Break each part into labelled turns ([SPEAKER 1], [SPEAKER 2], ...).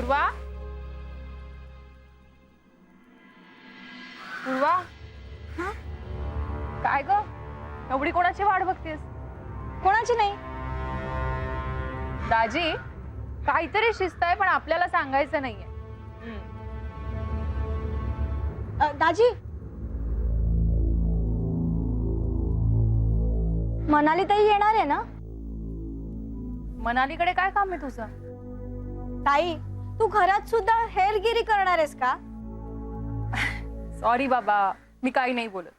[SPEAKER 1] पूर्वा पूर्वा
[SPEAKER 2] हा?
[SPEAKER 1] काय ग एवढी कोणाची वाट बघतेस?
[SPEAKER 2] कोणाची नाही.
[SPEAKER 1] दाजी काहीतरी शिस्त आहे पण आपल्याला सांगायचं नाहीये.
[SPEAKER 2] दाजी, मनाली ताई येणार आहे ना?
[SPEAKER 1] मनालीकडे काय काम आहे तुझं?
[SPEAKER 2] ताई, तू घरात सुद्धा हेरगिरी करणार आहेस का?
[SPEAKER 1] सॉरी बाबा, मी काही नाही बोलत.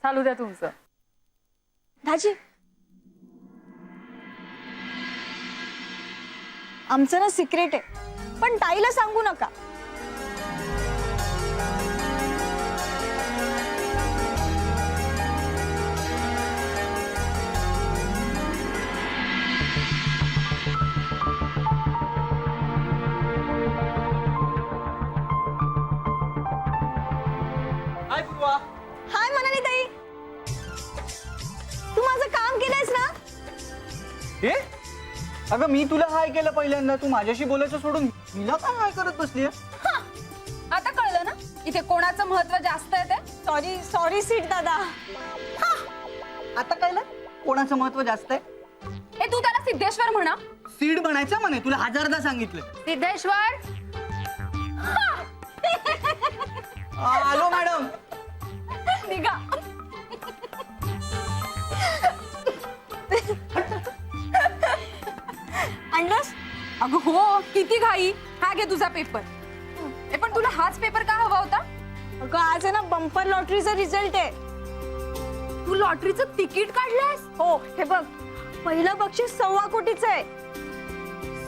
[SPEAKER 1] चालू द्या तुमचं.
[SPEAKER 2] दाजी, आमचं ना सिक्रेट आहे, पण ताईला सांगू नका.
[SPEAKER 3] हाय पूर्वा.
[SPEAKER 2] हाय मनाली ताई, तू माझं काम केलंयस ना?
[SPEAKER 3] हे अगं मी तुला हाय केलं पहिल्यांदा, तू माझ्याशी बोलायचं सोडून मला काय हाय करत बसली?
[SPEAKER 4] आता कळलं ना इथे कोणाचं महत्व जास्त आहे ते.
[SPEAKER 2] सॉरी सॉरी सीट दादा.
[SPEAKER 3] आता कळलं कोणाचं महत्व जास्त आहे?
[SPEAKER 4] हे तू त्याला सिद्धेश्वर म्हणा.
[SPEAKER 3] सीड बनायचं म्हणे, तुला हजारदा सांगितलं.
[SPEAKER 1] सिद्धेश्वर
[SPEAKER 3] आलो मॅडम.
[SPEAKER 4] निघा.
[SPEAKER 2] आणलंस?
[SPEAKER 4] अगं हो, किती घाई. हा घे तुझा पेपर. पण तुला हाच पेपर का हवा होता?
[SPEAKER 2] अगं आज आहे ना बंपर लॉटरीचा रिझल्ट आहे.
[SPEAKER 4] तू लॉटरीचं तिकीट काढलंस?
[SPEAKER 2] हो, हे बघ, पहिलं बक्षीस 1.25 कोटीचं आहे.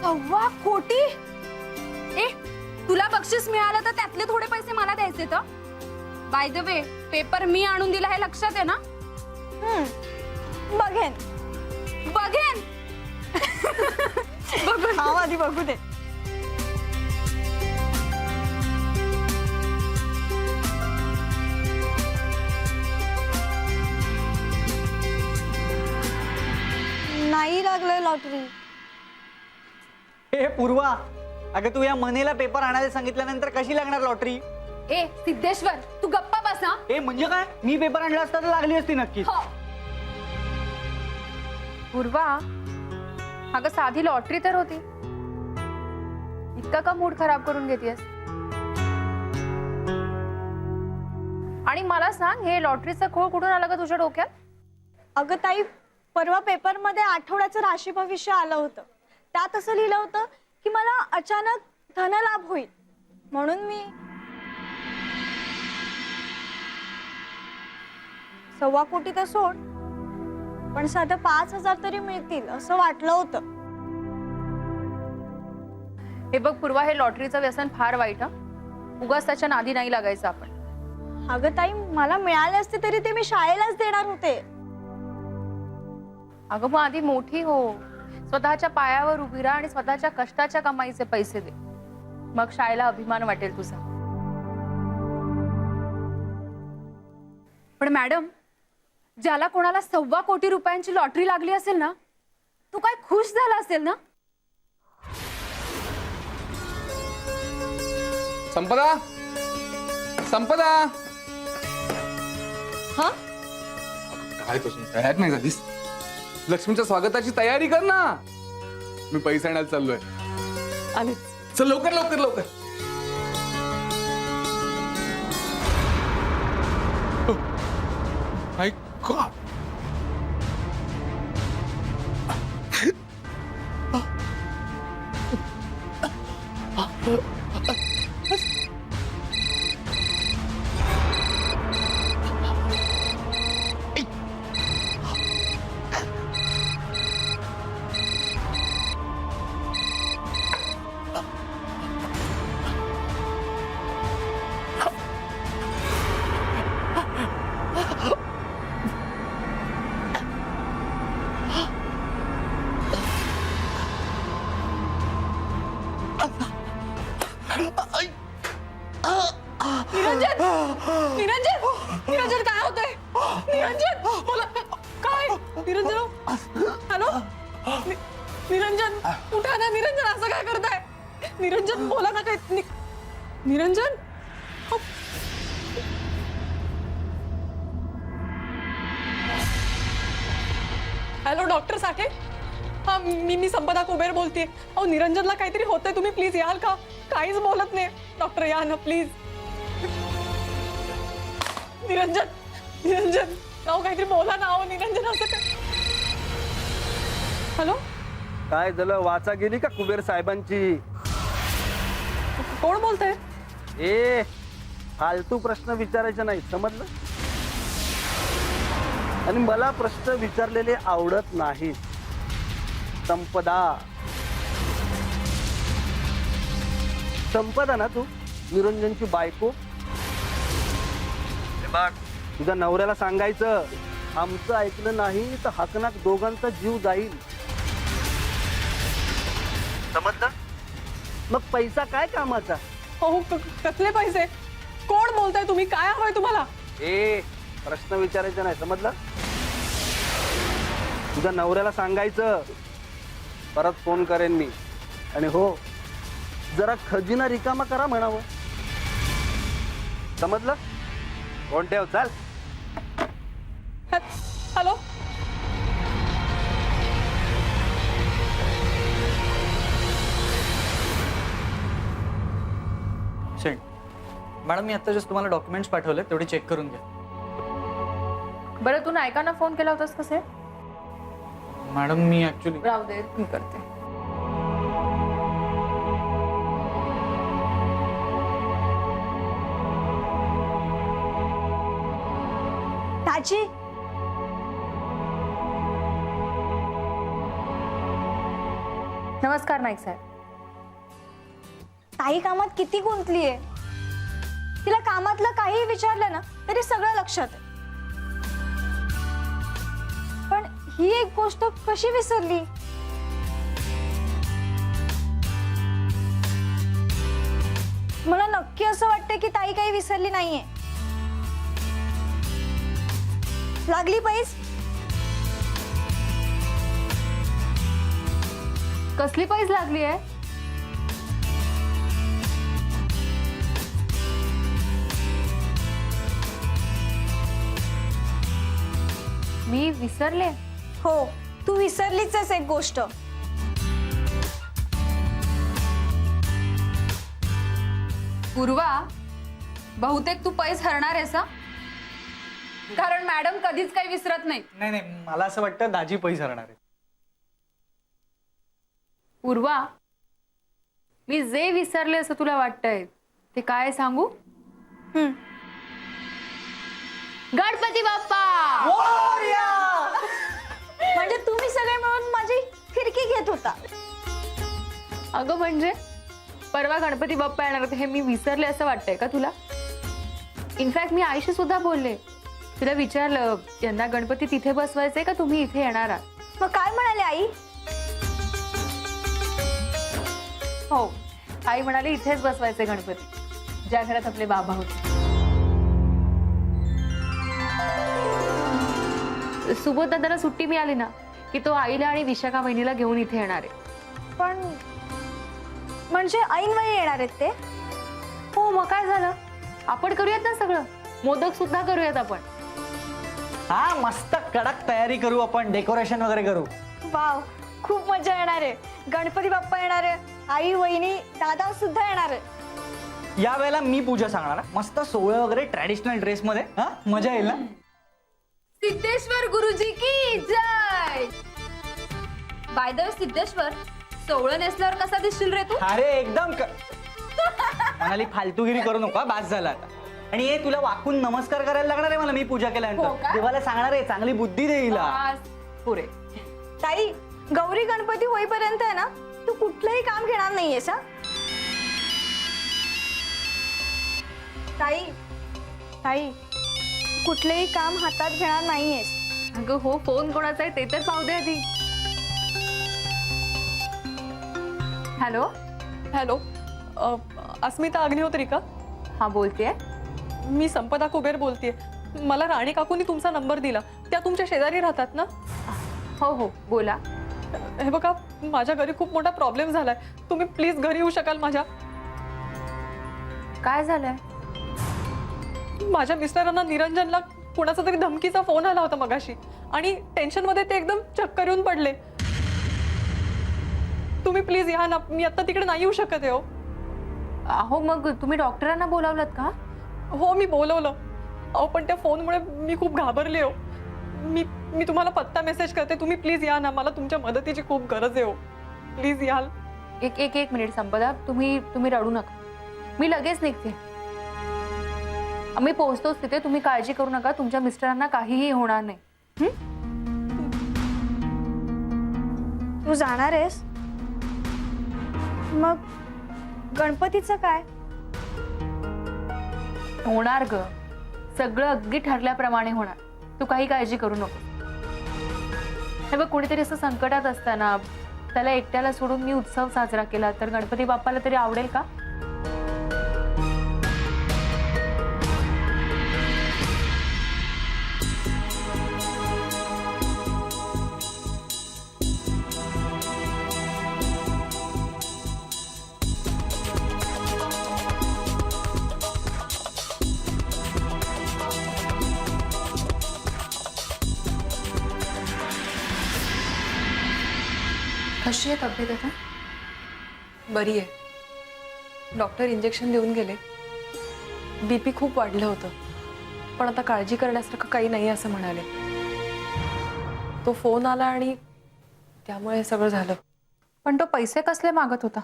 [SPEAKER 4] 1.25 कोटी? ए, तुला बक्षीस मिळालं तर त्यातले थोडे पैसे मला द्यायचे तर. बाय द वे, पेपर मी आणून दिला हे लक्षात आहे ना?
[SPEAKER 2] बघेन
[SPEAKER 4] बघेन.
[SPEAKER 2] हा आधी बघू दे. नाही लागलंय लॉटरी.
[SPEAKER 3] हे पूर्वा, अगं तू या मनेला पेपर आणायला सांगितल्यानंतर कशी लागणार लॉटरी?
[SPEAKER 4] ए सिद्धेश्वर, तू गप्पा बस ना.
[SPEAKER 3] हे म्हणजे काय? मी पेपर आणला असता तर लागली असती नक्कीच.
[SPEAKER 4] हो.
[SPEAKER 1] पूर्वा अगं साधी लॉटरी तर होती. इतका का मूड खराब करून घेतेस? आणि मला सांग, हे लॉटरीचं खोळ कुठून आलं का तुझ्या डोक्यात?
[SPEAKER 2] अगं ताई, परवा पेपर मध्ये आठवड्याचं राशी भविष्य आलं होतं. त्यात असं लिहिलं होतं की मला अचानक धनलाभ होईल, म्हणून मी 1.25 कोटी तर सोड, पण साधं 5,000 तरी मिळतील असं वाटलं होतं.
[SPEAKER 1] हे बघ पूर्वा, हे लॉटरीचं व्यसन फार वाईट. उगाच त्याच्या नादी नाही लागायचं आपण.
[SPEAKER 2] अगं ताई, मला मिळाले असते तरी ते मी शाळेलाच देणार होते.
[SPEAKER 1] अगं मग आधी मोठी हो, स्वतःच्या पायावर उभी राहा आणि स्वतःच्या कष्टाच्या कमाईचे पैसे दे. मग शाळेला अभिमान वाटेल तुझा.
[SPEAKER 4] पण मॅडम, ज्याला कोणाला 1.25 कोटी रुपयांची लॉटरी लागली असेल ना, तो काय खुश झाला असेल ना?
[SPEAKER 5] संपदा, संपदा.
[SPEAKER 2] हा,
[SPEAKER 5] काय तो तयार नाही झालीस? लक्ष्मीच्या स्वागताची तयारी कर ना. मी पैसे आणायला चाललोय.
[SPEAKER 4] आले.
[SPEAKER 5] चल लवकर लवकर लवकर. My God.
[SPEAKER 4] निरंजन, निरंजन काय होतंय? निरंजन, मला काय? निरंजन, हॅलो? निरंजन, उठा ना. निरंजन, असं काय करताय?
[SPEAKER 6] निरंजन बोला ना काय निरंजन अहो. हॅलो डॉक्टर साठे हा मी संपदा कुबेर बोलतेय. अहो निरंजनला काहीतरी होतंय, तुम्ही प्लीज याल का? काहीच बोलत नाही डॉक्टर, या ना प्लीज. निरंजन निरंजन अहो काहीतरी बोला ना. अहो निरंजन असं काय? हॅलो
[SPEAKER 7] काय झालं? वाचा गेली का कुबेर साहेबांची?
[SPEAKER 6] कोण बोलतंय?
[SPEAKER 7] ए फालतू प्रश्न विचारायचे नाही, समजलं? आणि मला प्रश्न विचारलेले आवडत नाही. संपदा संपदा ना तू, निरंजनची बायको. हे बघ, तुझ्या नवऱ्याला सांगायचं आमचं ऐकलं नाही तर हकनाक दोघांचा जीव जाईल, समजलं? मग पैसा काय कामाचा?
[SPEAKER 6] अहो कसले पैसे? कोण बोलताय तुम्ही? काय हवंय तुम्हाला?
[SPEAKER 7] ए प्रश्न विचारायचा नाही, समजलं? तुझ्या नवऱ्याला सांगायचं परत फोन करेन मी. आणि हो, जरा खजिना रिकामा करा म्हणावं, समजलं? फोन ठेव, चाल.
[SPEAKER 6] हॅलो
[SPEAKER 3] शेट मॅडम, मी आता जस्ट तुम्हाला डॉक्युमेंट्स पाठवले, तेवढे चेक करून घ्या.
[SPEAKER 1] बरं तू नायकांना फोन केला होतास कसे?
[SPEAKER 3] मॅडम मी ऍक्च्युली
[SPEAKER 1] राहू दे, मी करते.
[SPEAKER 2] ताजी
[SPEAKER 1] नमस्कार नाईक साहेब.
[SPEAKER 2] ताई कामात किती गुंतली आहे. तिला कामातलं काही विचारलं ना तरी सगळं लक्षात आहे. पण ही एक गोष्ट कशी विसरली? मला नक्की असं वाटतं की ताई काही विसरली नाहीये. लागली पैस?
[SPEAKER 1] कसली पैस लागली आहे? मी विसरले?
[SPEAKER 2] हो, तू विसरलीच आहेस एक गोष्ट.
[SPEAKER 4] पूर्वा, बहुतेक तू पैस हरणार आहेस हा? कारण मॅडम कधीच काही विसरत नाही.
[SPEAKER 3] नाही नाही, मला असं वाटतं दाजी पैसे हरणार आहे.
[SPEAKER 1] पूर्वा, मी जे विसरले असं तुला वाटतंय ते काय सांगू? गणपती बाप्पा.
[SPEAKER 2] म्हणजे तुम्ही सगळे मिळून माझी फिरकी घेत होता.
[SPEAKER 1] अगं म्हणजे परवा गणपती बाप्पा येणार होते हे मी विसरले असं वाटतंय का तुला? इनफॅक्ट मी आईशी सुद्धा बोलले, तिला विचारलं यंदा गणपती तिथे बसवायचे का तुम्ही इथे येणार आहात?
[SPEAKER 2] मग काय म्हणाले आई?
[SPEAKER 1] हो, आई म्हणाली इथेच बसवायचे गणपती, ज्या घरात आपले बाबा होते. सुबोध दादाला सुट्टी मिळाली ना की तो आईला आणि विशाखा बहिणीला घेऊन इथे येणार आहे.
[SPEAKER 2] पण म्हणजे ऐनवेळी येणार आहेत ते?
[SPEAKER 1] हो, मग काय झालं? आपण करूयात ना सगळं. मोदक सुद्धा करूयात आपण.
[SPEAKER 3] हा, मस्त कडक तयारी करू आपण, डेकोरेशन वगैरे करू.
[SPEAKER 2] वाव, खूप मजा येणार आहे. गणपती बाप्पा येणार आहे, आई वहिनी दादा सुद्धा येणार आहे.
[SPEAKER 3] या वेळेला मी पूजा सांगणार, मस्त सोहळं वगैरे ट्रॅडिशनल ड्रेस मध्ये. हा, मजा येईल ना?
[SPEAKER 4] सिद्धेश्वर गुरुजी की जय. बाय द वे सिद्धेश्वर, सोवळं नेसल्यावर कसा दिसशील रे तू?
[SPEAKER 3] अरे एकदम म्हणाली फालतूगिरी करू नका, बास झाला आता. आणि हे तुला वाकून नमस्कार करायला लागणार आहे मला, मी पूजा
[SPEAKER 4] हो
[SPEAKER 3] केल्यानंतर.
[SPEAKER 4] का?
[SPEAKER 3] देवाला सांगणार आहे चांगली बुद्धी देईल.
[SPEAKER 1] बस, पुरे.
[SPEAKER 2] ताई, गौरी गणपती होईपर्यंत आहे ना तू कुठलंही काम घेणार नाहीयेस. हा ताई, ताई कुठलंही काम हातात घेणार नाहीयेस.
[SPEAKER 1] अगं हो, फोन कोणाचा आहे ते तर पाहू दे आधी. हॅलो.
[SPEAKER 6] हॅलो अस्मिता अग्निहोत्री का?
[SPEAKER 1] हा, बोलतेय.
[SPEAKER 6] मी संपदा कुबेर बोलतेय. मला राणी काकूंनी तुमचा नंबर दिला. त्या तुमच्या शेजारी राहतात ना?
[SPEAKER 1] हो हो, बोला.
[SPEAKER 6] हे बघा, माझ्या घरी खूप मोठा प्रॉब्लेम झालाय. तुम्ही प्लीज घरी येऊ शकाल माझ्या?
[SPEAKER 1] काय झालंय?
[SPEAKER 6] माझ्या मिस्टरांना निरंजनला कोणाचा तरी धमकीचा फोन आला होता मगाशी आणि टेन्शन मध्ये ते एकदम चक्कर येऊन पडले. तुम्ही प्लीज या ना, मी आता तिकडे नाही येऊ शकत आहे. हो
[SPEAKER 1] अहो मग तुम्ही डॉक्टरांना बोलावलं का?
[SPEAKER 6] हो मी बोलवलं. अहो पण त्या फोनमुळे मी खूप घाबरले. हो मी तुम्हाला पत्ता मेसेज करते, तुम्ही प्लीज या ना, मला तुमच्या मदतीची खूप गरज आहे. हो प्लीज याल.
[SPEAKER 1] एक मिनिट संपदा, तुम्ही रडू नका, मी लगेच निघते. आम्ही पोहोचतोच तिथे, तुम्ही काळजी करू नका, तुमच्या मिस्टरांना काहीही होणार नाही.
[SPEAKER 2] तू जाणार आहेस? मग गणपतीचं काय?
[SPEAKER 1] होणार ग, सगळं अगदी ठरल्याप्रमाणे होणार, तू काही काळजी करू नको. हे बघ, कोणीतरी असं संकटात असताना त्याला एकट्याला सोडून मी उत्सव साजरा केला तर गणपती बाप्पाला तरी आवडेल का? कशी आहे तब्येत आता?
[SPEAKER 6] बरी आहे. डॉक्टर इंजेक्शन देऊन गेले. बीपी खूप वाढलं होतं, पण आता काळजी करण्यासारखं काही नाही असं म्हणाले. तो फोन आला आणि त्यामुळे हे सगळं झालं.
[SPEAKER 1] पण तो पैसे कसले मागत होता?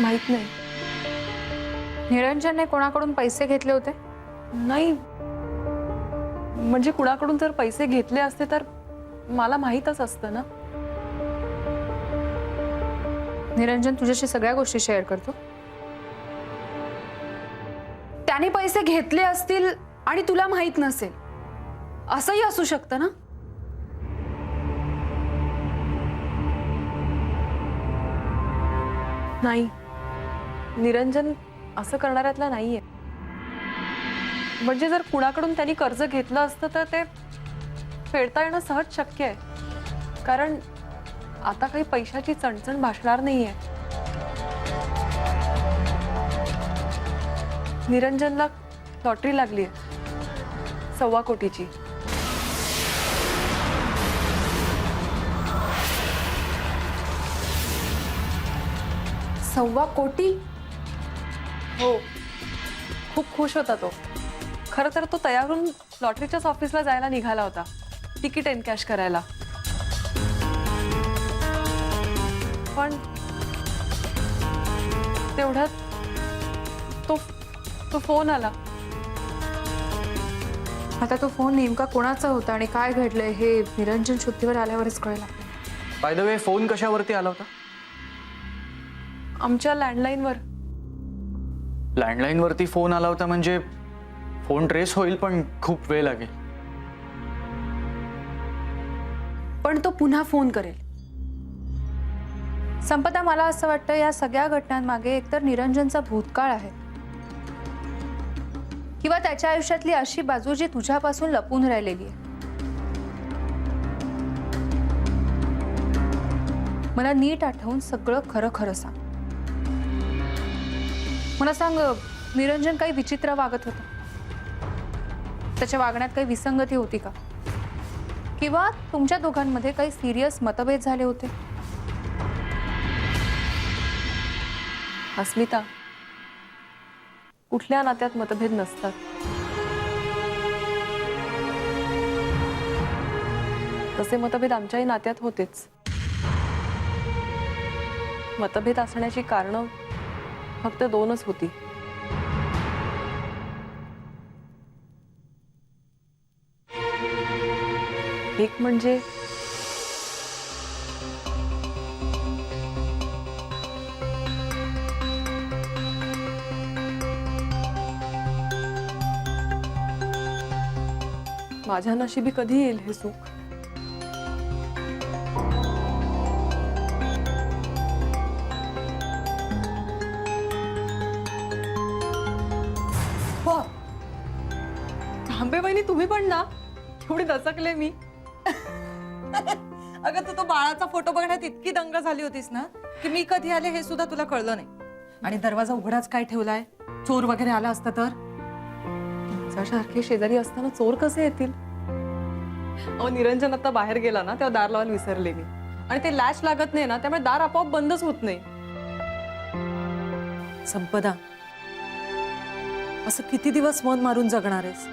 [SPEAKER 6] माहित नाही.
[SPEAKER 1] निरंजनने कोणाकडून पैसे घेतले होते?
[SPEAKER 6] नाही म्हणजे कुणाकडून जर पैसे घेतले असते तर मला माहीतच असतं ना.
[SPEAKER 1] निरंजन तुझ्याशी सगळ्या गोष्टी शेअर करतो.
[SPEAKER 4] त्याने पैसे घेतले असतील आणि तुला माहित नसेल, असंही असू शकतं ना.
[SPEAKER 6] नाही, निरंजन असं करणाऱ्यातला नाहीये. म्हणजे जर कुणाकडून त्यांनी कर्ज घेतलं असतं तर ते फेडता येणं सहज शक्य आहे, कारण आता काही पैशाची चणचण भासणार नाहीये. निरंजनला लॉटरी लागली आहे 1.25 कोटीची.
[SPEAKER 4] $1.25 कोटी?
[SPEAKER 6] हो, खूप खुश होता तो. खरं तर तो तयार होऊन लॉटरीच्याच ऑफिसला जायला निघाला होता, तिकीट एनकॅश करायला. पण तेवढ्यात तो फोन आला.
[SPEAKER 1] आता तो फोन नेमका कोणाचा होता आणि काय घडलंय हे निरंजन शुद्धीवर आल्यावरच कळेल.
[SPEAKER 3] बाय द वे, फोन कशावरती आला होता?
[SPEAKER 6] आमच्या लँडलाईनवर.
[SPEAKER 3] लँडलाईन वरती फोन आला होता म्हणजे फोन ट्रेस होईल, पण खूप वेळ लागेल.
[SPEAKER 4] पण तो पुन्हा फोन करेल.
[SPEAKER 1] संपदा, मला असं वाटतं या सगळ्या घटनांमागे एकतर निरंजनचा भूतकाळ आहे किंवा त्याच्या आयुष्यातली अशी बाजू जी तुझ्यापासून लपून राहिलेली आहे. मला नीट आठवून सगळं खरं खरं सांग. मला सांग, निरंजन काही विचित्र वागत होता? त्याच्या वागण्यात काही विसंगती होती का? किंवा तुमच्या दोघांमध्ये काही सिरियस मतभेद झाले होते?
[SPEAKER 6] अस्मिता, कुठल्या नात्यात मतभेद नसतात. तसे मतभेद आमच्याही नात्यात होतेच. मतभेद असण्याची कारणं फक्त 2च होती. एक म्हणजे माझ्या नशिबी कधी येईल हे सुख. तांबे बहिणी, तुम्ही पण ना? थोडी दचकले मी. अगं तू तो बाळाचा फोटो बघण्यात इतकी दंग झाली होतीस ना की मी कधी आले हे सुद्धा तुला कळलं नाही. आणि दरवाजा उघडाच काय ठेवलाय? चोर वगैरे आला असता तर? तुमच्यासारखे शेजारी असताना चोर कसे येतील? अहो निरंजन आता बाहेर गेला ना तेव्हा दार लावायला विसरले मी. आणि ते लॅच लागत नाही ना त्यामुळे दार आपोआप बंदच होत नाही. संपदा, असं किती दिवस मन मारून जगणार आहेस?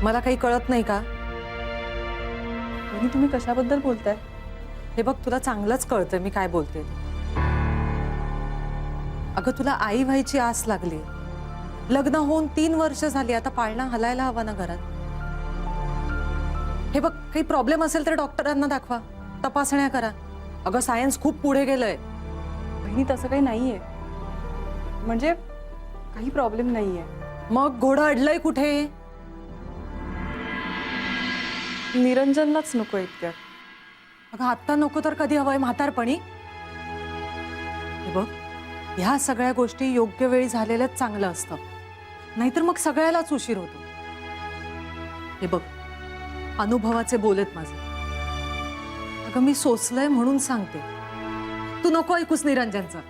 [SPEAKER 6] मला काही कळत नाही का? तुम्ही कशाबद्दल बोलताय? हे बघ तुला चांगलंच कळतंय मी काय बोलते. अगं तुला आई व्हायची आस लागली. लग्न होऊन 3 वर्ष झाली. आता पाळणा हलायला हवा ना घरात. हे बघ काही प्रॉब्लेम असेल तर डॉक्टरांना दाखवा, तपासण्या करा. अगं सायन्स खूप पुढे गेलंय. बहिणी तसं काही नाहीये. म्हणजे काही प्रॉब्लेम नाहीये. मग घोडं अडलंय कुठे? निरंजनलाच नको इतक्यात. अगं आत्ता नको तर कधी हवंय? म्हातारपणी? हे बघ ह्या सगळ्या गोष्टी योग्य वेळी झालेलंच चांगलं असतं, नाहीतर मग सगळ्यालाच उशीर होतो. हे बघ अनुभवाचे बोलत माझे. अगं मी सोचलंय म्हणून सांगते. तू नको ऐकूस निरंजनचं.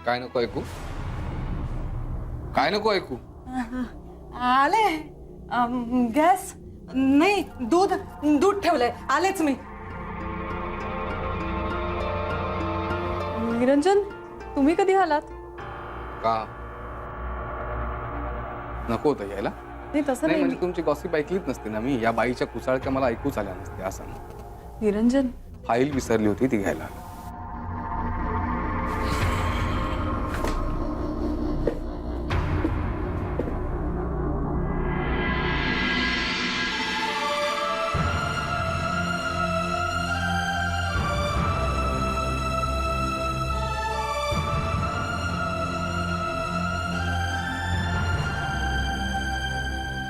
[SPEAKER 5] काय नको ऐकू? काय नको ऐकू?
[SPEAKER 6] आले गॅस नाही, दूध दूध ठेवलंय. आलेच मी. निरंजन तुम्ही कधी आलात?
[SPEAKER 5] का नको होतं यायला?
[SPEAKER 6] नाही तसं
[SPEAKER 5] नाही
[SPEAKER 6] नाही.
[SPEAKER 5] म्हणजे तुमची गॉसिप ऐकलीच नसते ना मी. या बाईच्या कुचाळक्या मला ऐकूच आल्या नसते असं.
[SPEAKER 6] निरंजन
[SPEAKER 5] फाईल विसरली होती ती घ्यायला.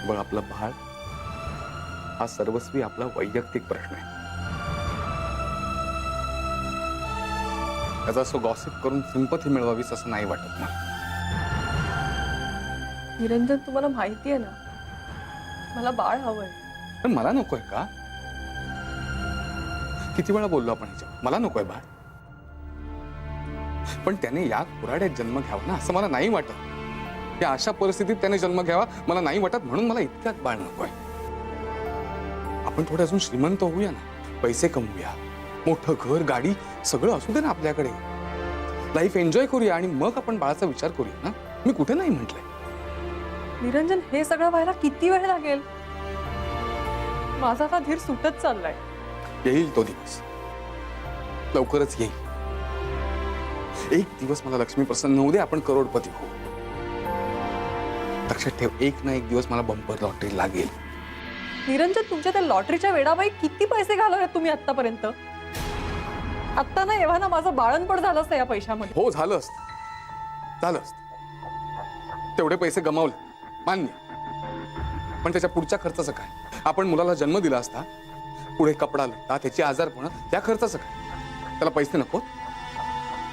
[SPEAKER 5] बघ आपलं बाळ हा सर्वस्वी आपला वैयक्तिक प्रश्न आहे. त्याचा असं गॉसिप करून सिंपथी मिळवावीस असं नाही वाटत ना.
[SPEAKER 6] निरंजन तुम्हाला माहिती आहे ना मला बाळ हवंय.
[SPEAKER 5] पण मला नकोय का? किती वेळा बोललो आपण ह्याच्यावर, मला नकोय बाळ. पण त्याने या कुऱ्हाड्यात जन्म घ्यावा ना असं मला नाही वाटत. या अशा परिस्थितीत त्याने जन्म घ्यावा मला नाही वाटत. म्हणून मला इतक्यात बाळ नकोय. आपण थोडे अजून श्रीमंत होऊया ना, पैसे कमवूया, मोठं घर गाडी सगळं असू दे ना आपल्याकडे. लाईफ एन्जॉय करूया आणि मग आपण बाळाचा विचार करूया ना. मी कुठे नाही म्हटलंय.
[SPEAKER 6] निरंजन हे सगळं व्हायला किती वेळ लागेल? माझा आता धीर सुटत चाललाय.
[SPEAKER 5] येईल तो दिवस, लवकरच येईल. एक दिवस मला लक्ष्मी प्रसन्न होऊ दे, आपण करोडपती होऊ. लक्षात ठेव, एक ना एक दिवस मला बंपर लॉटरी लागेल.
[SPEAKER 6] निरंजन तुमच्या त्या लॉटरीच्या वेडाबाई किती पैसे घालवले तुम्ही आतापर्यंत? आता ना एव्हा ना माझं बाळणपण झालं असतं या पैशामध्ये.
[SPEAKER 5] हो झालं असतं, झालं असतं. तेवढे पैसे गमावले मान्य, पण त्याच्या पुढच्या खर्चाचं काय? आपण मुलाला जन्म दिला असता, पुढे कपडा लत्ता, त्याची आजारपण, त्या खर्चाचं काय? त्याला पैसे नको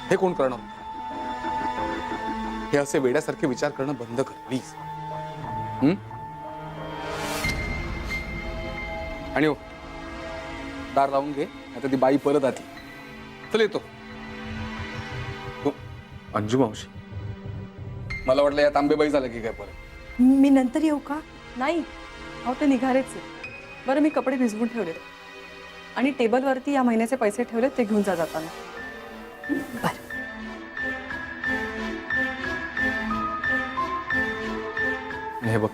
[SPEAKER 5] हे कोण करणार? हे असे वेड्यासारखे विचार करणं बंद कर प्लीज. आणि हो दार लावून घे, आता ती बाई परत आली. चल येतो. हो अंजू मावशी, मला वाटलं या तांबेबाई झालं की काय परत.
[SPEAKER 6] मी नंतर येऊ का? नाही अहो ते निघालेच. बरं मी कपडे भिजवून ठेवले आणि टेबलवरती या महिन्याचे पैसे ठेवले, ते घेऊन जा जाताना. बरं
[SPEAKER 5] हे बघ,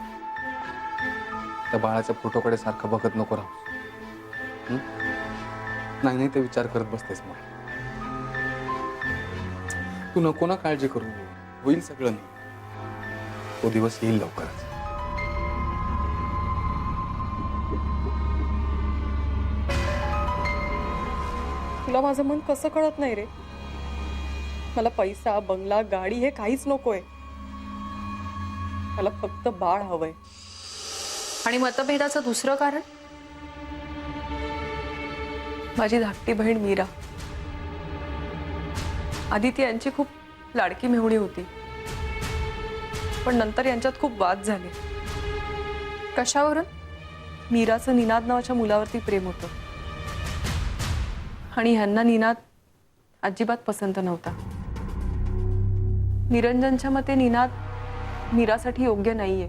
[SPEAKER 5] त्या बाळाच्या फोटोकडे सारखं बघत नको राहू. नाही नाही ते विचार करत बसतेस मग. तू नको ना काळजी करू, होईल सगळं. नाही तो दिवस येईल लवकरच.
[SPEAKER 6] तुला माझं मन कसं कळत नाही रे? मला पैसा बंगला गाडी हे काहीच नकोय. मला फक्त बाळ हवंय.
[SPEAKER 1] आणि मतभेदाचं दुसरं कारण?
[SPEAKER 6] माझी धाकटी बहीण मीरा. आदिती यांची खूप लाडकी मेहुणी होती, पण नंतर यांच्यात खूप वाद झाले.
[SPEAKER 1] कशावरून?
[SPEAKER 6] मीराचं निनाद नावाच्या मुलावरती प्रेम होतं. आणि ह्यांना निनाद अजिबात पसंत नव्हता. निरंजनच्या मते निनाद मीरासाठी योग्य नाहीये.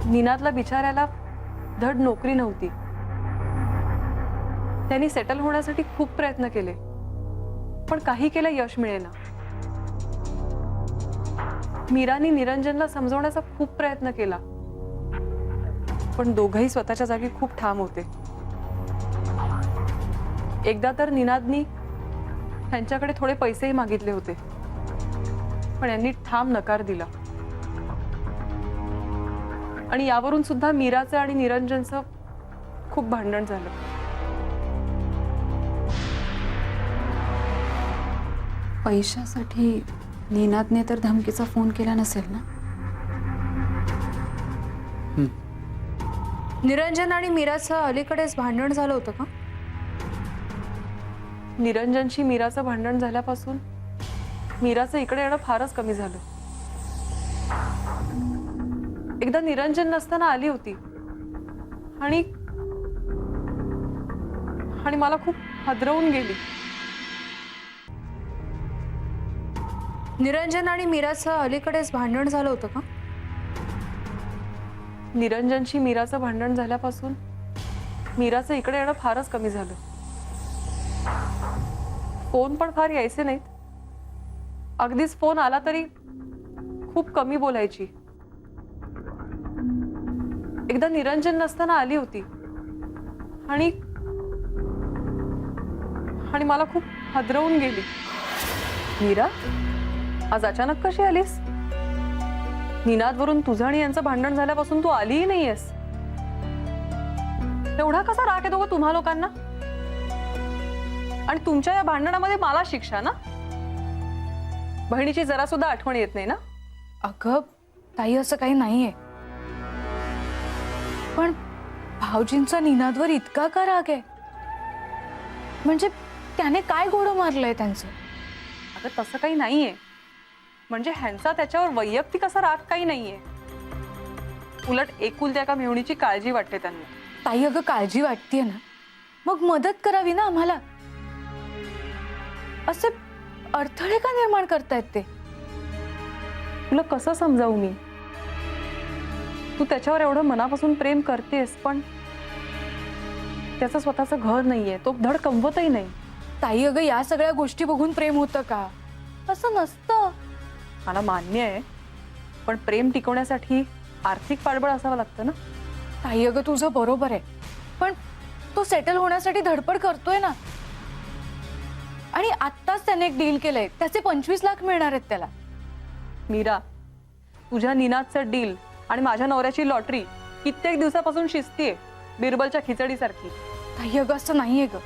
[SPEAKER 6] निनादला बिचारायला धड नोकरी नव्हती. त्यांनी सेटल होण्यासाठी खूप प्रयत्न केले, पण काही केलं यश मिळेना. मीरानी निरंजनला समजवण्याचा खूप प्रयत्न केला, पण दोघंही स्वतःच्या जागी खूप ठाम होते. एकदा तर निनादनी त्यांच्याकडे थोडे पैसेही मागितले होते, पण यांनी ठाम नकार दिला. आणि यावरून सुद्धा मीराचं आणि निरंजनचं खूप भांडण झालं.
[SPEAKER 4] पैशासाठी निनादने तर धमकीचा फोन केला नसेल ना?
[SPEAKER 1] निरंजन आणि मीराचं अलीकडेच भांडण झालं होतं का?
[SPEAKER 6] निरंजनशी मीराचं भांडण झाल्यापासून मीराचं इकडे येणं फारच कमी झालं. एकदा निरंजन नसताना आली होती आणि मला खूप हादरवून गेली.
[SPEAKER 1] निरंजन आणि मीराचं अलीकडेच भांडण झालं होतं का?
[SPEAKER 6] निरंजनशी मीराचं भांडण झाल्यापासून मीराचं इकडे येणं फारच कमी झालं. फोन पण फार यायचे नाहीत. अगदीच फोन आला तरी खूप कमी बोलायची. एकदा निरंजन नसताना आली होती आणि मला खूप हादरवून गेली. मीरा, आज अचानक कशी आलीस? निनादवरून तुझं आणि यांचं भांडण झाल्यापासून तू आलीही नाहीयेस. एवढा कसा राग येतो तुम्हा लोकांना? आणि तुमच्या या भांडणामध्ये मला शिक्षा ना? बहिणीची जरा सुद्धा आठवण येत नाही ना?
[SPEAKER 1] अगं ताई, असं काही नाहीये. पण भाऊजींचा निनादवर इतका का राग आहे? म्हणजे त्याने काय घोडं मारलंय त्यांचं?
[SPEAKER 6] अगं तसं काही नाहीये. म्हणजे ह्यांचा त्याच्यावर वैयक्तिक असा राग काही नाहीये. उलट एकुलत्या एका मेहुणीची काळजी वाटते त्यांना.
[SPEAKER 1] ताई, अगं काळजी वाटतेय ना, मग मदत करावी ना आम्हाला. असे अडथळे का निर्माण करतायत ते?
[SPEAKER 6] तुला कसं समजावू मी? तू त्याच्यावर एवढं मनापासून प्रेम करतेस, पण त्याचं स्वतःचं घर नाहीये, तो धड कमवतही नाही.
[SPEAKER 1] ताई, अगं या सगळ्या गोष्टी बघून प्रेम होतं का? असं नसतं.
[SPEAKER 6] मला मान्य आहे, पण प्रेम टिकवण्यासाठी आर्थिक पाठबळ असावं लागतं ना.
[SPEAKER 1] ताई, अगं तुझं बरोबर आहे, पण तो सेटल होण्यासाठी धडपड करतोय ना. आणि आत्ताच त्याने एक डील केलंय, त्याचे 25 लाख मिळणार आहेत त्याला.
[SPEAKER 6] मीरा, तुझ्या निनादचं डील आणि माझ्या नवऱ्याची लॉटरी कित्येक दिवसापासून शिजतीये, बिरबलच्या खिचडीसारखी.
[SPEAKER 1] ताई, अगं असं नाहीये ग.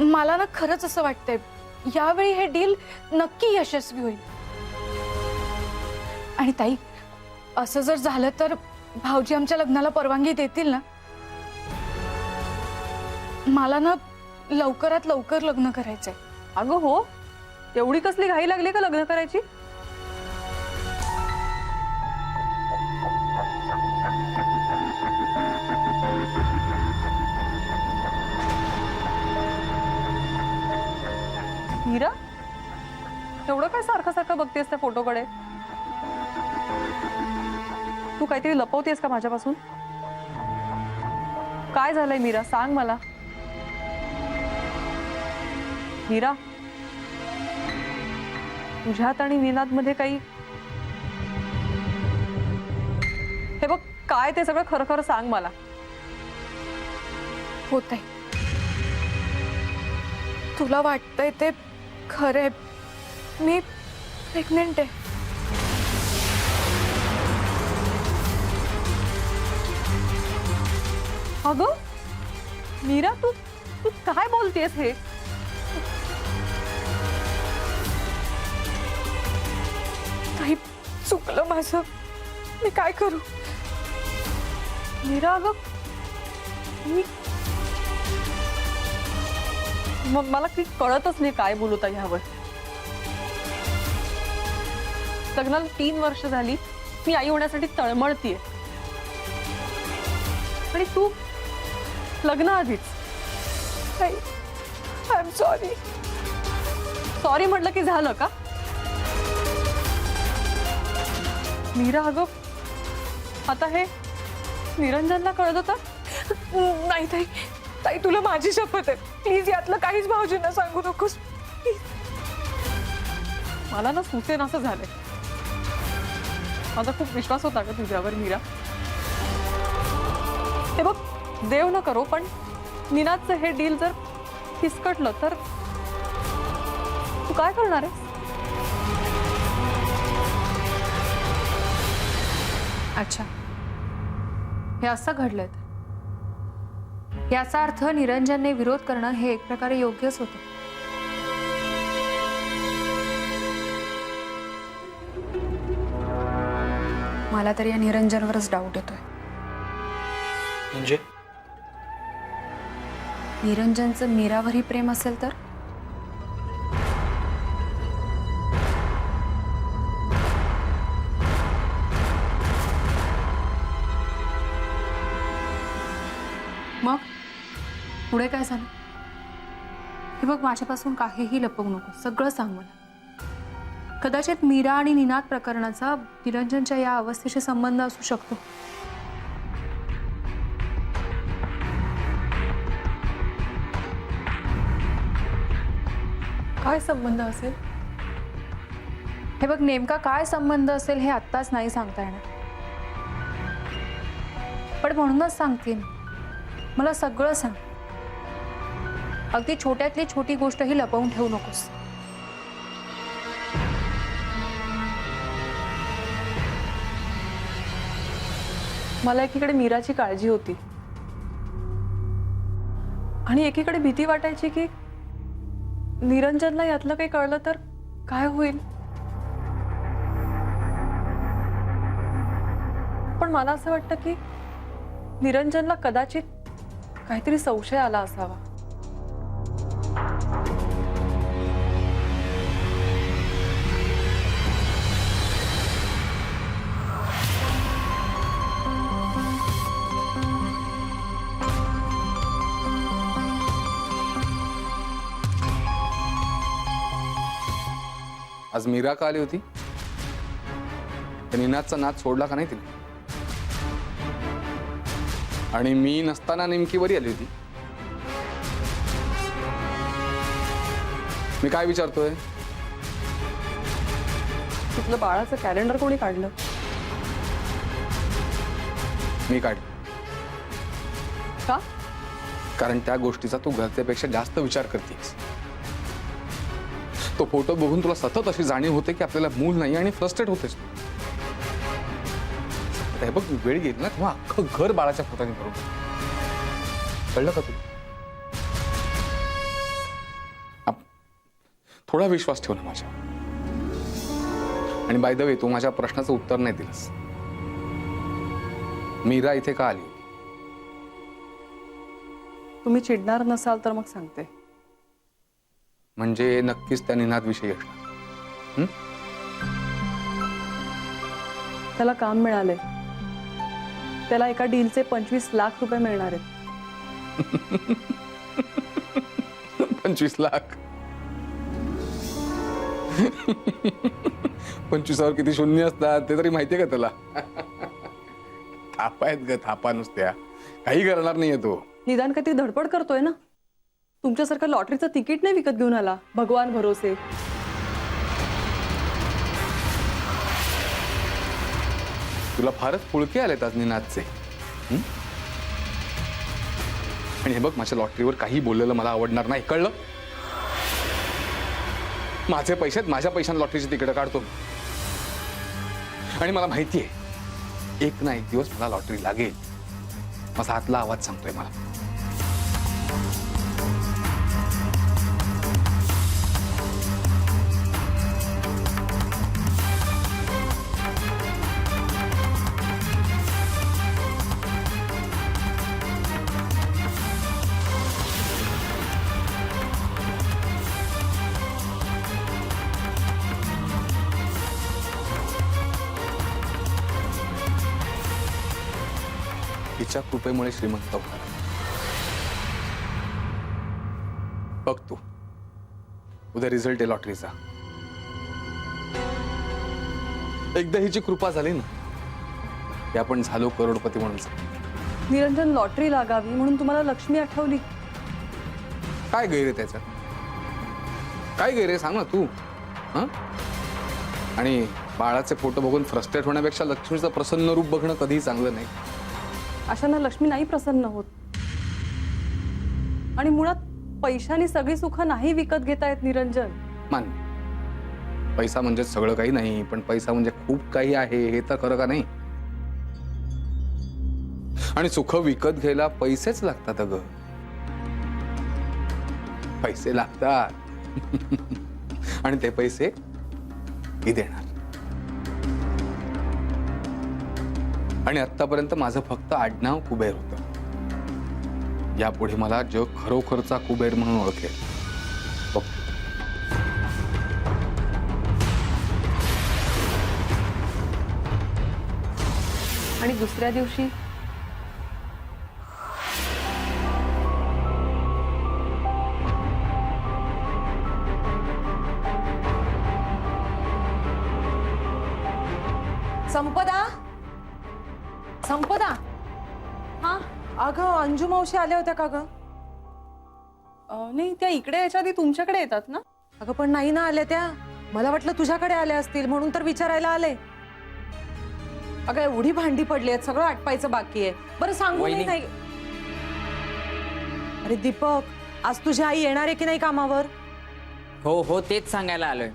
[SPEAKER 1] मला ना खरंच असं वाटतंय, यावेळी हे डील नक्की यशस्वी होईल. आणि ताई, असं जर झालं तर भाऊजी आमच्या लग्नाला परवानगी देतील ना? मला ना लवकरात लवकर लग्न करायचंय.
[SPEAKER 6] अगं हो, एवढी कसली घाई लागली का लग्न करायची? मीरा, एवढं काय सारखं सारखं बघतेस त्या फोटोकडे? तू काहीतरी लपवतेस का माझ्यापासून? काय झालंय मीरा, सांग मला. मीरा, तुझ्यात आणि निनाद मध्ये काही, हे बघ काय ते सगळं खरं खरं सांग मला.
[SPEAKER 1] होतंय, तुला वाटतंय ते खरंय. मी प्रेग्नेंट आहे.
[SPEAKER 6] अगं मीरा, तू तू काय बोलतेस हे?
[SPEAKER 1] ताई, चुकलं माझं, मी काय करू?
[SPEAKER 6] मीरा, अगं मला काही कळतच नाही काय बोलत आहे ह्यावर. लग्नाला 3 वर्ष झाली, मी आई होण्यासाठी तळमळतीये. आणि तू लग्नाआधीच आय एम सॉरी. सॉरी म्हटलं की झालं का? मीरा अगं, आता हे निरंजनला कळलं तर? नाही ताई, ताई तुला माझी शपथ आहे, प्लीज यातलं काहीच भाऊजींना सांगू नकोस. Please. मला ना सुचेन असं झालंय. माझा खूप विश्वास होता का तुझ्यावर मीरा. हे बघ, देव न करो पण निनादचं हे डील जर फिसकटलं तर तू काय करणार आहेस?
[SPEAKER 1] अच्छा, हे असं घडलंय. याचा अर्थ निरंजनने विरोध करणं हे एक प्रकारे योग्यच होतं.
[SPEAKER 4] मला तर या निरंजनवरच डाऊट येतोय.
[SPEAKER 3] म्हणजे
[SPEAKER 4] निरंजनचं मीरावरही प्रेम असेल तर? मग पुढे काय झालं? हे बघ, माझ्यापासून काहीही लपवू नको, सगळं सांग मला. कदाचित मीरा आणि निनाद प्रकरणाचा निरंजनच्या या अवस्थेशी संबंध असू शकतो.
[SPEAKER 6] काय संबंध असेल?
[SPEAKER 1] हे बघ, नेमका काय संबंध असेल हे आत्ताच नाही सांगता येणार, पण म्हणूनच सांगते, मला सगळं सांग. अगदी छोट्यातली छोटी गोष्टही लपवून ठेवू नकोस.
[SPEAKER 6] मला एकीकडे मीराची काळजी होती आणि एकीकडे भीती वाटायची की निरंजनला यातलं काही कळलं तर काय होईल. पण मला असं वाटतं की निरंजनला कदाचित काहीतरी संशय आला असावा.
[SPEAKER 5] आज मीरा का आली होती? त्या निनादचा नाद सोडला का नाही तिने? आणि मी नसताना नेमकी बरी आली होती. मी काय विचारतोय?
[SPEAKER 6] तिथलं बाळाचं कॅलेंडर कोणी काढलं?
[SPEAKER 5] मी काढलं.
[SPEAKER 6] का?
[SPEAKER 5] कारण त्या गोष्टीचा तू घरच्यापेक्षा जास्त विचार करतेस. तो फोटो बघून तुला सतत अशी जाणीव होते की आपल्याला मूल नाही आणि फ्रस्ट्रेट होतेस. हे बघ, वेळ गेली ना तेव्हा अख्खं घर बाळाच्या फोटोने भरून कळलं का तुला? थोडा विश्वास ठेव ना माझ्या. आणि बाय द वे, तू माझ्या प्रश्नाचं उत्तर नाही दिलंस. मीरा इथे का आली?
[SPEAKER 6] तुम्ही चिडणार नसाल तर मग सांगते.
[SPEAKER 5] म्हणजे नक्कीच त्या निनाद विषयी असणार.
[SPEAKER 6] त्याला काम मिळालंय. त्याला एका डीलचे 25 लाख रुपये मिळणार आहेत.
[SPEAKER 5] 25 लाख? 25वर किती शून्य असतात ते तरी माहितीये का त्याला? थापा आहेत ग, थापा नुसत्या. काही करणार नाहीये तो.
[SPEAKER 6] निदान काहीतरी धडपड करतोय ना. तुमच्यासारखं लॉटरीचं तिकीट नाही विकत घेऊन आला. भगवान भरोसे.
[SPEAKER 5] तुला फारच पुळके आलेत आज निनादचे. आणि हे बघ, माझ्या लॉटरीवर काही बोललेलं मला आवडणार नाही, कळलं? माझे पैसे आहेत, माझ्या पैशाने लॉटरीची तिकीट काढतो. आणि मला माहितीये, एक ना एक दिवस मला लॉटरी लागेल. माझा आतला आवाज सांगतोय मला. तिच्या कृपेमुळे श्रीमंत होणार. बघ तू उद्या रिझल्ट आहे लॉटरीचा. एकदा हिची कृपा झाली ना की आपण झालो करोडपती म्हणून.
[SPEAKER 6] निरंजन, लॉटरी लागावी म्हणून तुम्हाला लक्ष्मी आठवली?
[SPEAKER 5] काय गैर आहे त्याच्यात? काय गैर आहे सांग ना तू. हं? आणि बाळाचे फोटो बघून फ्रस्ट्रेट होण्यापेक्षा लक्ष्मीचं प्रसन्न रूप बघणं कधीही चांगलं नाही.
[SPEAKER 6] अशांना लक्ष्मी नाही प्रसन्न होत. आणि मुळात पैशाने सगळी सुख नाही विकत घेता येत निरंजन.
[SPEAKER 5] मान पैसा म्हणजे सगळं काही नाही, पण पैसा म्हणजे खूप काही आहे हे तर खरं का नाही? आणि सुख विकत घ्यायला पैसेच लागतात अगं. पैसे लागतात. आणि ते पैसे मी देणार. आणि आतापर्यंत माझं फक्त आडनाव कुबेर होतं. यापुढे मला जग खरोखरचा कुबेर म्हणून ओळखेल. बघ.
[SPEAKER 6] आणि दुसऱ्या दिवशी संपदा, संपदा.
[SPEAKER 2] हा,
[SPEAKER 6] अगं अंजू मावशी आल्या होत्या का ग? नाही, त्या इकडे याच्या आधी तुमच्याकडे येतात ना? अगं पण नाही ना आल्या त्या. मला वाटलं तुझ्याकडे आल्या असतील म्हणून तर विचारायला आले. अगं एवढी भांडी पडली आहेत, सगळं आटपायचं बाकी आहे. बरं सांगू नाही. अरे दीपक, आज तुझी आई येणार आहे की नाही कामावर?
[SPEAKER 8] हो हो, तेच सांगायला आलोय.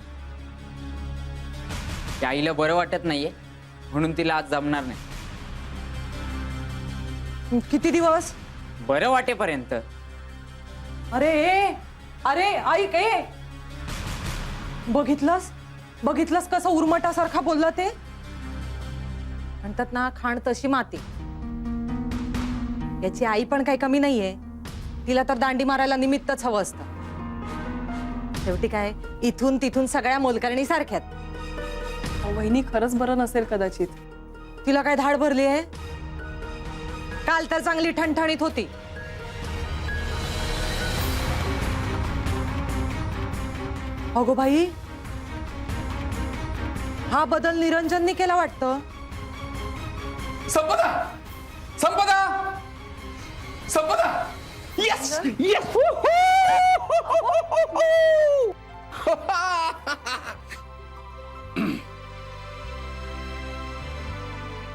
[SPEAKER 8] त्या आईला बरं वाटत नाहीये म्हणून तिला आज जमणार नाही.
[SPEAKER 6] किती दिवस?
[SPEAKER 8] बरं वाटेपर्यंत.
[SPEAKER 6] अरे अरे ऐक, बघितलंस बघितलंस कसं उर्मटासारखा बोलला ते? म्हणतात ना, खाण तशी माती. याची आई पण काही कमी नाहीये. तिला तर दांडी मारायला निमित्तच हवं असतं. शेवटी काय, इथून तिथून सगळ्या मोलकरणी सारख्यात. वहिनी खरंच बरं नसेल कदाचित. तिला काय धाड भरली आहे? काल तर चांगली ठणठणीत होती. अगो बाई, हा बदल निरंजननी केला वाटतं.
[SPEAKER 5] संपदा, संपदा, संपदा. Yes yes.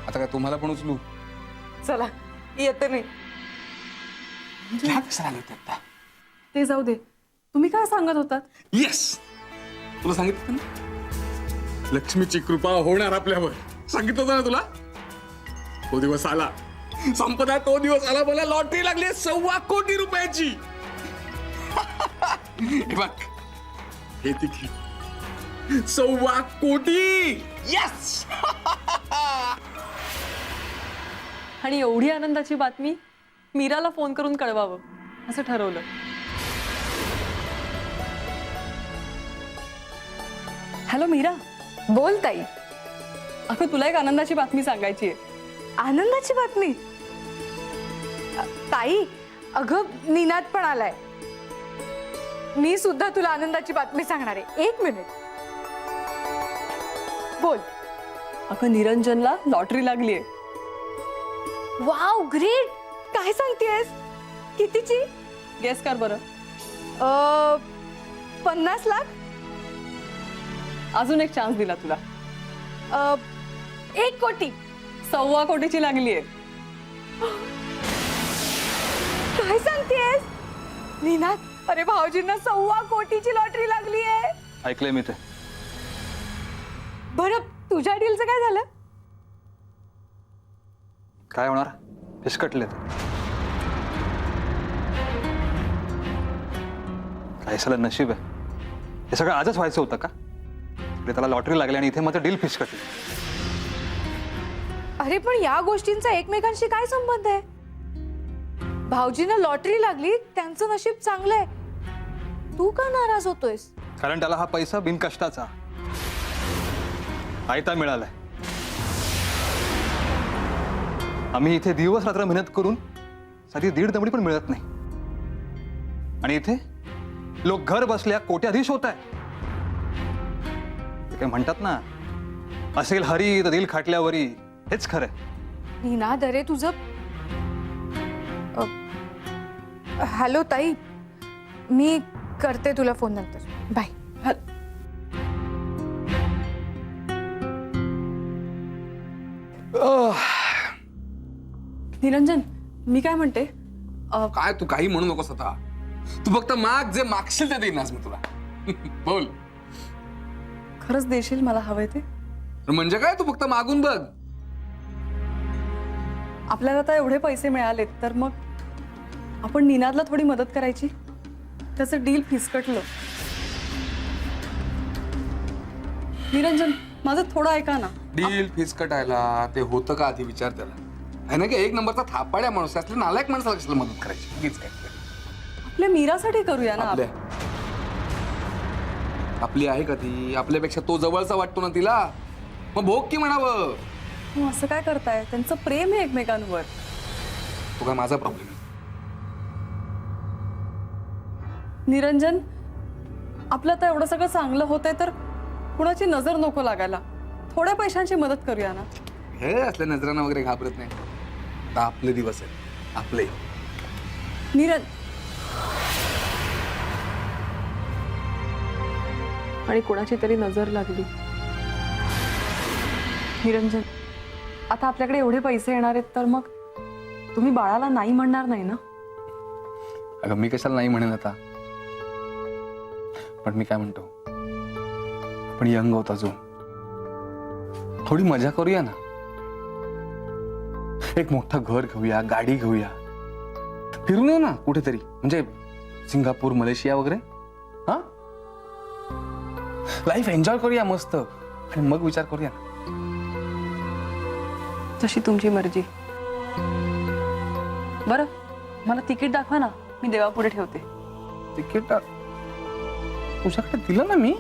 [SPEAKER 5] आता काय तुम्हाला पण उचलू?
[SPEAKER 6] चला येते मी. ते जाऊ दे, तुम्ही काय सांगत होतात?
[SPEAKER 5] येस, तुला सांगितलं ना लक्ष्मीची कृपा होणार आपल्यावर. सांगितलं होतं ना तुला. तो दिवस आला संपदा, तो दिवस आला. मला लॉटरी लागली 1.25 कोटी रुपयाची. हे बघ, हे तिकीट 1.25 कोटी. येस.
[SPEAKER 6] आणि एवढी आनंदाची बातमी मीराला फोन करून कळवावं असं ठरवलं. हॅलो मीरा.
[SPEAKER 2] बोल ताई.
[SPEAKER 6] अगं तुला एक आनंदाची बातमी सांगायची आहे.
[SPEAKER 2] आनंदाची बातमी? ताई, अगं निनाद पण आलाय. मी सुद्धा तुला आनंदाची बातमी सांगणार आहे. 1 मिनिट. बोल.
[SPEAKER 6] अगं निरंजनला लॉटरी लागलीये.
[SPEAKER 2] Wow, great. काय सांगतेस? कितीची?
[SPEAKER 6] गेस कर बरं.
[SPEAKER 2] 50 लाख.
[SPEAKER 6] अजून एक चान्स दिला तुला.
[SPEAKER 2] 1 कोटी.
[SPEAKER 6] 1.25 कोटीची लागलीये.
[SPEAKER 2] काय सांगतेस निनाद? अरे भाऊजींना 1.25 कोटीची लॉटरी लागली आहे.
[SPEAKER 7] ऐकलंय मी ते.
[SPEAKER 2] बरं, तुझ्या डीलचं काय झालं?
[SPEAKER 7] काय होणार? फिसकटले. काय साला नशीब आहे. हे सगळं आजच व्हायचं होतं का? त्याला लॉटरी लागली आणि इथे माझं डील फिसकटली.
[SPEAKER 2] अरे पण या गोष्टींचा एकमेकांशी काय संबंध आहे? भाऊजींना लॉटरी लागली, त्यांचं नशीब चांगलं आहे. तू का नाराज होतोयस?
[SPEAKER 7] कारण त्याला हा पैसा बिनकष्टाचा आयता मिळालाय. आम्ही इथे दिवस रात्र मेहनत करून साधी 1.5 दमडी पण मिळत नाही. आणि इथे
[SPEAKER 3] लोक घर बसल्या कोट्याधीश होत आहे. ते काय म्हणतात ना, असेल हरी तर दिल खाटल्यावरी. हेच खरं.
[SPEAKER 4] निनाद अरे तुझं हॅलो ताई, मी करते तुला फोन नंतर. बाय.
[SPEAKER 6] निरंजन, मी काय म्हणते,
[SPEAKER 5] काय तू काही म्हणू नकोस आता. तू फक्त माग, जे मागशील ते देईन आज मी तुला. बोल.
[SPEAKER 6] खरंच देशील मला हवंय ते?
[SPEAKER 5] म्हणजे काय, तू फक्त मागून बघ.
[SPEAKER 6] आपल्याला आता एवढे पैसे मिळालेत तर मग आपण निनादला थोडी मदत करायची. त्याचं डील फिसकटलं. निरंजन, माझं थोडं ऐका ना.
[SPEAKER 5] डील फिसकटायला ते होतं का आधी विचार त्याला. आहे ना की एक नंबरचा थापाड्या माणूस असले नालायक माणसाला कशाला मदत करायची. उगीच काय
[SPEAKER 6] आपल्या मीरासाठी करूया ना.
[SPEAKER 5] आपल्या आपली आहे का ती? आपल्यापेक्षा तो जवळचा वाटतो ना तिला. मग भोग की म्हणावं.
[SPEAKER 6] मग असं काय करताय? त्यांचं प्रेम आहे एकमेकांवर.
[SPEAKER 5] तो काय माझा प्रॉब्लेम आहे?
[SPEAKER 6] निरंजन, आपलं आता एवढं सगळं चांगलं होतंय तर कुणाची नजर नको लागायला. थोड्या पैशांची मदत करूया ना.
[SPEAKER 5] हे असल्या नजरांना वगैरे घाबरत नाही. आता आपले दिवस आहेत, आपले.
[SPEAKER 6] आणि कोणाची तरी नजर लागली. निरंजन, आता आपल्याकडे एवढे पैसे येणार आहेत तर मग तुम्ही बाळाला नाही म्हणणार नाही ना?
[SPEAKER 5] अगं मी कशाला नाही म्हणेन आता. पण मी काय म्हणतो, आपण यंग होत अजून, थोडी मजा करूया ना. एक मोठं घर घेऊया, गाडी घेऊया, फिरून येऊ ना कुठेतरी. म्हणजे सिंगापूर, मलेशिया वगैरे. हा, लाईफ एन्जॉय करूया मस्त. आणि मग विचार करूया ना.
[SPEAKER 6] जशी तुमची मर्जी. बरं, मला तिकीट दाखवा ना, मी देवापुढे ठेवते.
[SPEAKER 5] तिकीट तुझ्याकडे दिलं ना मी.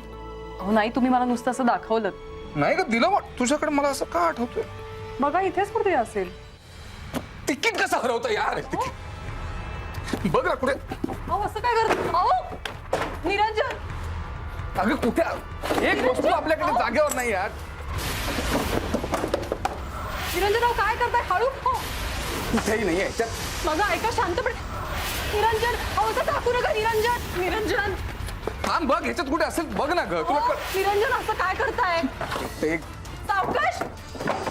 [SPEAKER 6] अहो नाही, तुम्ही मला नुसतं असं दाखवलं.
[SPEAKER 5] नाही का दिलं. तुझ्याकडे मला असं का आठवतोय?
[SPEAKER 6] बघा, इथेच कुठे असेल.
[SPEAKER 5] तिकीट कसं हरवतं यार? तिकीट बघ ना कुठे.
[SPEAKER 6] अहो असं काय करत? अहो निरंजन,
[SPEAKER 5] अगं कुठे? एक वस्तू आपल्याकडे जागेवर नाही यार.
[SPEAKER 6] निरंजन, अहो काय करताय? हळू.
[SPEAKER 5] कुठेही नाही याच्यात.
[SPEAKER 6] माझं ऐका शांतपणे. निरंजन, अहो असं टाकू नका. निरंजन, निरंजन,
[SPEAKER 5] थांब बघ, ह्याच्यात कुठे असेल बघ ना ग. तुला
[SPEAKER 6] निरंजन असं काय करताय?
[SPEAKER 5] ते
[SPEAKER 6] सावकाश.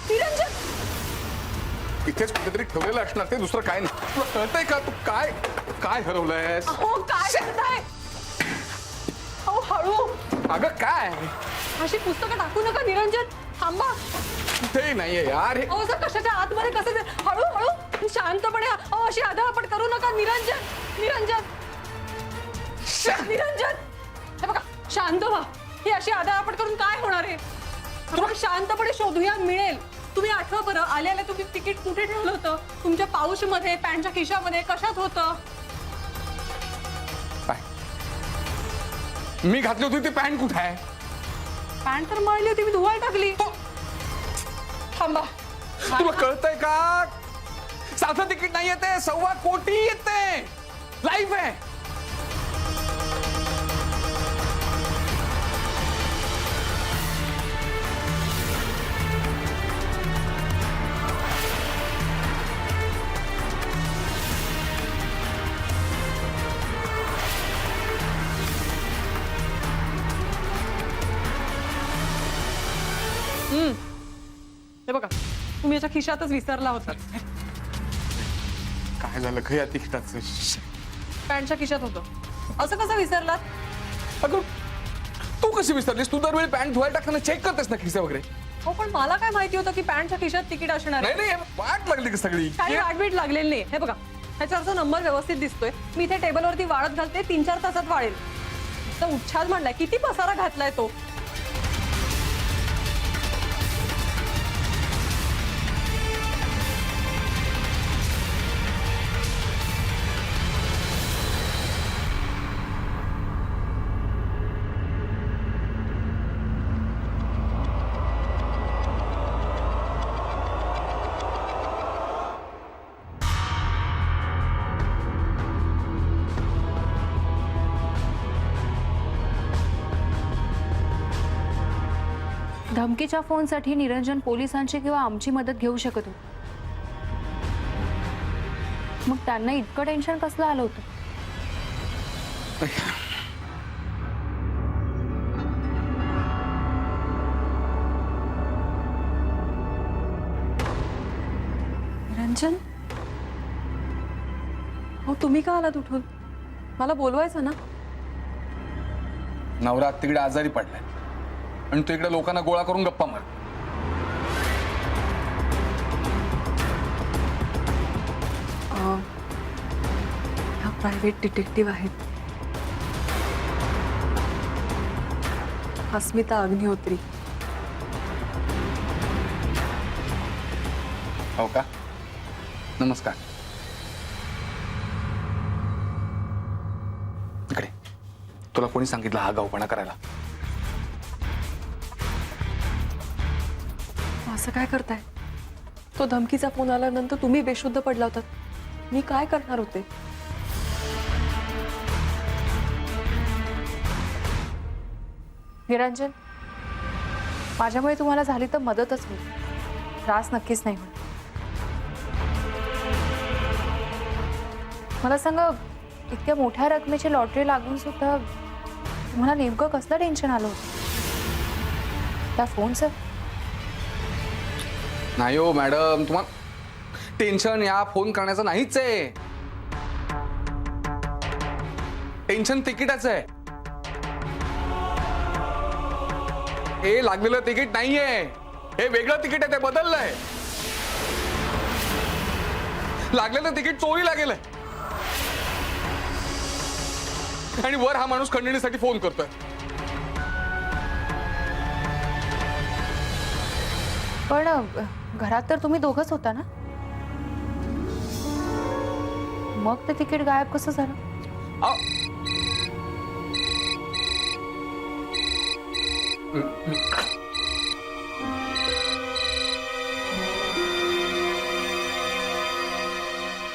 [SPEAKER 6] निरंजन,
[SPEAKER 5] इथेच कुठेतरी ठेवलेलं असणार ते, दुसरं काय नाही. तुला कळतंय का तू काय काय हरवलंयस?
[SPEAKER 6] अहो काय करताय? अहो हळू.
[SPEAKER 5] अगं काय?
[SPEAKER 6] अशी पुस्तकं टाकू नका. निरंजन थांबा.
[SPEAKER 5] कुठेही नाहीये यार.
[SPEAKER 6] अहो असं कशाच्या आतमध्ये कसं ते? हळू हळू शांतपणे. अहो अशी आदळपट करू नका. निरंजन, निरंजन, निरंजन, हे बघा शांत व्हा. ही अशी आदळपट करून काय होणार आहे? आपण शांतपणे शोधूया, मिळेल. तुम्ही आठवा बरं, आले आले तुम्ही तिकीट कुठे ठेवलं होतं? तुमच्या पाऊच मध्ये, पॅन्टच्या खिशामध्ये, कशात होतं?
[SPEAKER 5] काय? मी घातली होती ती पॅन्ट कुठे आहे?
[SPEAKER 6] पॅन्ट तर मळली होती, मी धुवायला टाकली. थांबा.
[SPEAKER 5] तुला कळतंय का? साधं तिकीट नाही येते, 1.25 कोटी येते. लाईफ आहे.
[SPEAKER 6] हे बघा, तुम्ही याच्या खिशातच विसरला होता.
[SPEAKER 5] काय झालं ग या तिकिटाचं?
[SPEAKER 6] पॅन्टच्या खिशात होतं. असं कसं विसरलात?
[SPEAKER 5] अगं तू कशी विसरलीस? तू दरवेळी पॅन्ट धुवायला टाकताना चेक करतेस ना खिसे वगैरे.
[SPEAKER 6] हो, पण मला काय माहिती होतं की पॅन्टच्या खिशात तिकीट असणार आहे.
[SPEAKER 5] नाही नाही, वाट लागली की सगळी.
[SPEAKER 6] काही वाटबीट लागलेली नाही. हे बघा, ह्याच्यावरचा नंबर व्यवस्थित दिसतोय. मी इथे टेबलवरती वाळत घालते, 3-4 तासात वाळेल. तर उच्छाद म्हणलाय, किती पसारा घातलाय तो.
[SPEAKER 1] धमकीच्या फोनसाठी निरंजन पोलिसांची किंवा आमची मदत घेऊ शकत होते. मग त्यांना इतकं टेन्शन कसलं आलं होतं?
[SPEAKER 6] निरंजन, हो तुम्ही का आलात उठून? मला बोलवायचं ना.
[SPEAKER 5] नवरा तिकडे आजारी पडलाय आणि तू इकडे लोकांना गोळा करून गप्पा मार.
[SPEAKER 6] ह्या प्रायव्हेट डिटेक्टिव्ह आहेत, अस्मिता अग्निहोत्री.
[SPEAKER 5] हो का? नमस्कार. इकडे. तुला कोणी सांगितलं हा गावपणा करायला?
[SPEAKER 6] असं काय करताय? तो धमकीचा फोन आल्यानंतर तुम्ही बेशुद्ध पडला होतात. मी काय करणार होते?
[SPEAKER 4] निरंजन, माझ्यामुळे तुम्हाला झाली तर मदतच होईल, त्रास नक्कीच नाही होणार. मला सांगा, इतक्या मोठ्या रकमेची लॉटरी लागून सुद्धा तुम्हाला नेमकं कसलं टेन्शन आलं होतं त्या फोनचं?
[SPEAKER 5] नाही हो मॅडम, तुम्हाला टेन्शन या फोन करण्याचं नाहीच आहे. टेन्शन तिकिटाचं आहे. हे लागलेलं तिकीट नाहीये, हे वेगळं तिकीट आहे, ते बदललंय. लागलेलं तिकीट चोरीला गेलंय आणि वर हा माणूस खंडणीसाठी फोन करतोय.
[SPEAKER 4] पण घरात तर तुम्ही दोघंच होता ना, मग ते तिकीट गायब कसं झालं?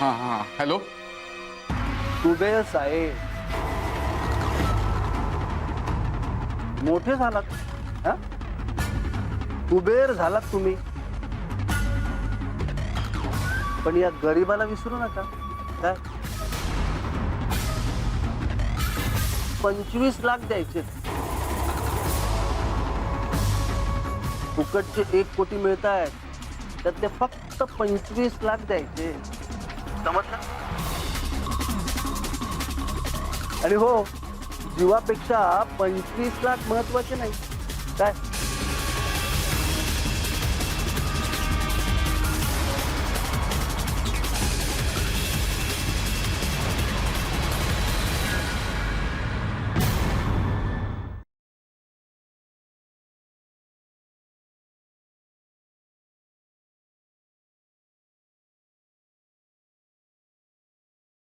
[SPEAKER 5] हा हा, हॅलो.
[SPEAKER 7] कुबेर साहेब, मोठे झालात हा? कुबेर झालात तुम्ही, पण या गरीबाला विसरू नका. काय 25 लाख द्यायचे, फुकटचे 1 कोटी मिळत आहेत, त्यातले फक्त 25 लाख द्यायचे. समजलं? आणि हो, जीवापेक्षा 25 लाख महत्वाचे नाही. काय